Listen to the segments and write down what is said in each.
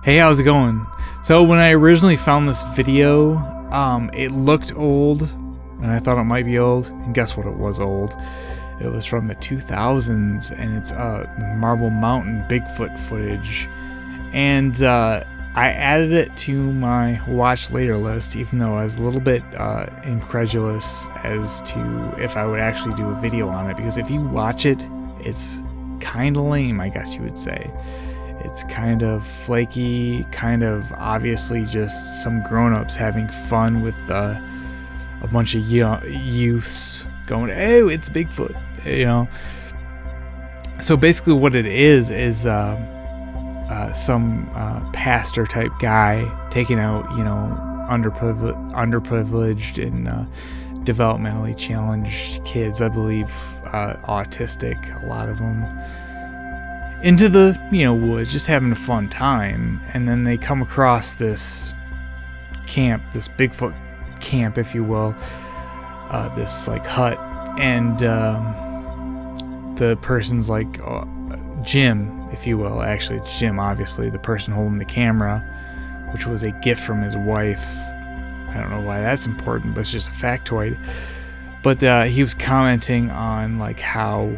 Hey, how's it going? So when I originally found this video, it looked old, and I thought it might be old, and guess what? It was old. It was from the 2000s, and it's Marble Mountain Bigfoot footage, and I added it to my watch later list, even though I was a little bit incredulous as to if I would actually do a video on it, because if you watch it, it's kind of lame, I guess you would say. It's kind of flaky, kind of obviously just some grown-ups having fun with a bunch of youths going, "Hey, it's Bigfoot," you know. So basically what it is some pastor type guy taking out, you know, underprivileged and developmentally challenged kids, I believe autistic, a lot of them, into the, you know, woods, just having a fun time. And then they come across this camp, this Bigfoot camp, if you will, this like hut, and the person's like Jim, if you will. Actually, it's Jim, obviously, the person holding the camera, which was a gift from his wife. I don't know why that's important, but it's just a factoid. But he was commenting on like how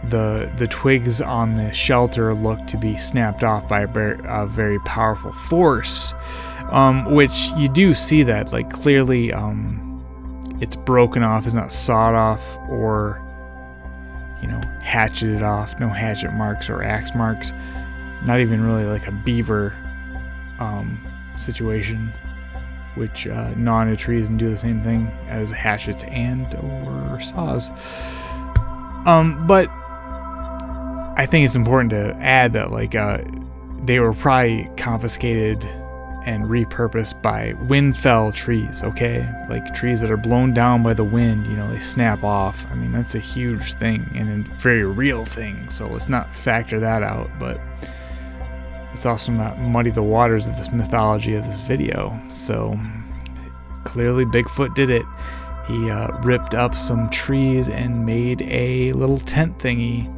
the twigs on the shelter look to be snapped off by a very powerful force, which you do see that, like, clearly it's broken off, it's not sawed off or, you know, hatcheted off, no hatchet marks or axe marks, not even really like a beaver situation, which gnaw into trees and do the same thing as hatchets and or saws. But I think it's important to add that, like, they were probably confiscated and repurposed by wind-fell trees, okay? Like trees that are blown down by the wind, you know, they snap off. I mean, that's a huge thing and a very real thing, so let's not factor that out, but let's also not muddy the waters of this mythology of this video. So clearly Bigfoot did it. He ripped up some trees and made a little tent thingy.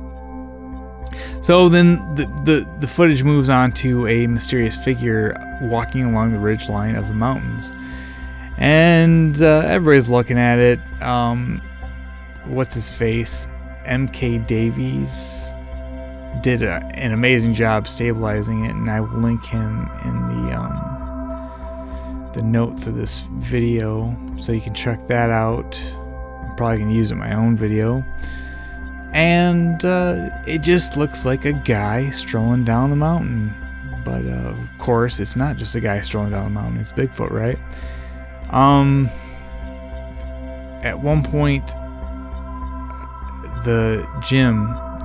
So then the footage moves on to a mysterious figure walking along the ridgeline of the mountains, and everybody's looking at it. What's his face? M.K. Davies did an amazing job stabilizing it, and I will link him in the notes of this video, so you can check that out. I'm probably gonna use it in my own video. And it just looks like a guy strolling down the mountain. But of course, it's not just a guy strolling down the mountain, it's Bigfoot, right? At one point, the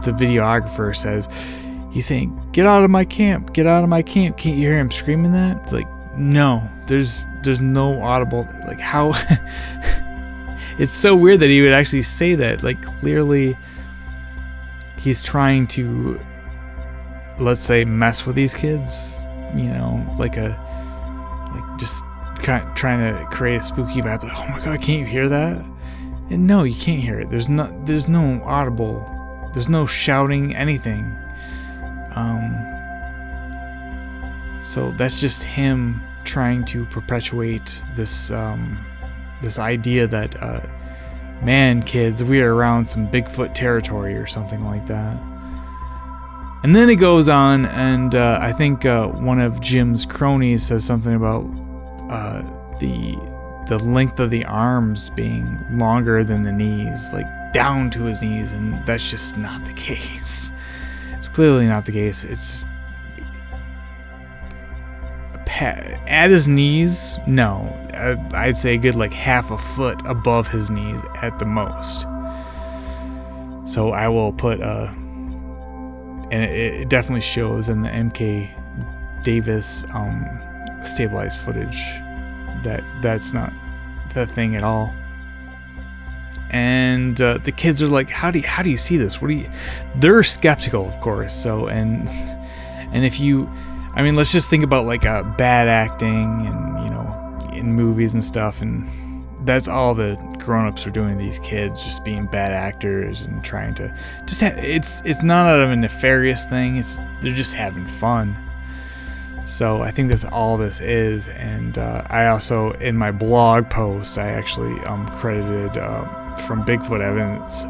videographer says, he's saying, "Get out of my camp, get out of my camp." Can't you hear him screaming that? It's like, no, there's no audible, like, how? It's so weird that he would actually say that. Like, clearly he's trying to, let's say, mess with these kids, you know, like just kind of trying to create a spooky vibe. Like, oh my god, can't you hear that? And no, you can't hear it. There's no audible, there's no shouting, anything. So that's just him trying to perpetuate this this idea that man, kids, we are around some Bigfoot territory or something like that. And then it goes on, and I think one of Jim's cronies says something about the length of the arms being longer than the knees, like down to his knees, and that's just not the case. It's clearly not the case. It's at his knees, no. I'd say a good like half a foot above his knees at the most. So I will put and it definitely shows in the MK Davis stabilized footage that that's not the thing at all. And the kids are like, how do you see this? What do you? They're skeptical, of course. So and if you, I mean, let's just think about like bad acting and, you know, in movies and stuff, and that's all the grown-ups are doing to these kids, just being bad actors and trying to just it's not out of a nefarious thing, they're just having fun. So I think that's all this is. And I also, in my blog post, I actually credited from Bigfoot Evidence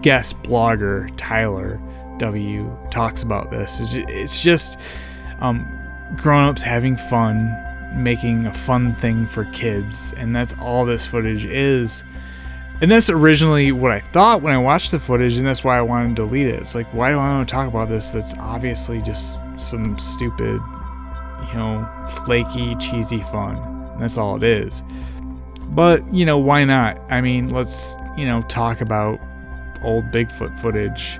guest blogger Tyler W. talks about this. It's just grown-ups having fun, making a fun thing for kids, and that's all this footage is. And that's originally what I thought when I watched the footage, and that's why I wanted to delete it. It's like, why do I want to talk about this? That's obviously just some stupid, flaky, cheesy fun. And that's all it is. But, why not? I mean, let's, talk about old Bigfoot footage,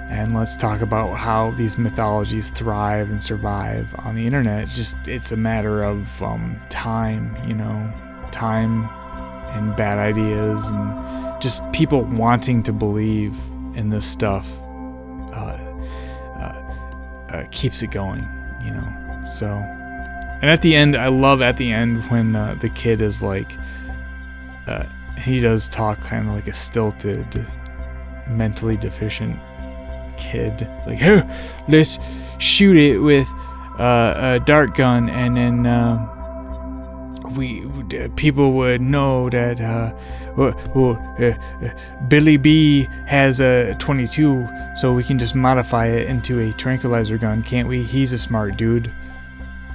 and let's talk about how these mythologies thrive and survive on the internet. It's a matter of time, time and bad ideas, and just people wanting to believe in this stuff keeps it going, So, and at the end, I love at the end when the kid is like, he does talk kind of like a stilted, mentally deficient kid, like, "Oh, let's shoot it with a dart gun, and then people would know that Billy B has a 22, so we can just modify it into a tranquilizer gun, can't we? He's a smart dude."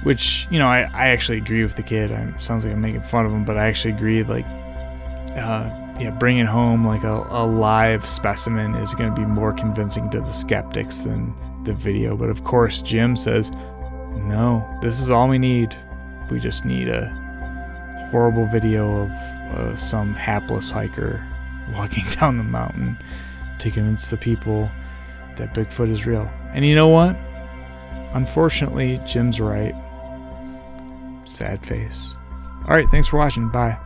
Which, I actually agree with the kid. It sounds like I'm making fun of him, but I actually agree. Like, bringing home like a live specimen is going to be more convincing to the skeptics than the video. But of course, Jim says, no, this is all we need. We just need a horrible video of some hapless hiker walking down the mountain to convince the people that Bigfoot is real. And you know what? Unfortunately, Jim's right. Sad face. All right, thanks for watching. Bye.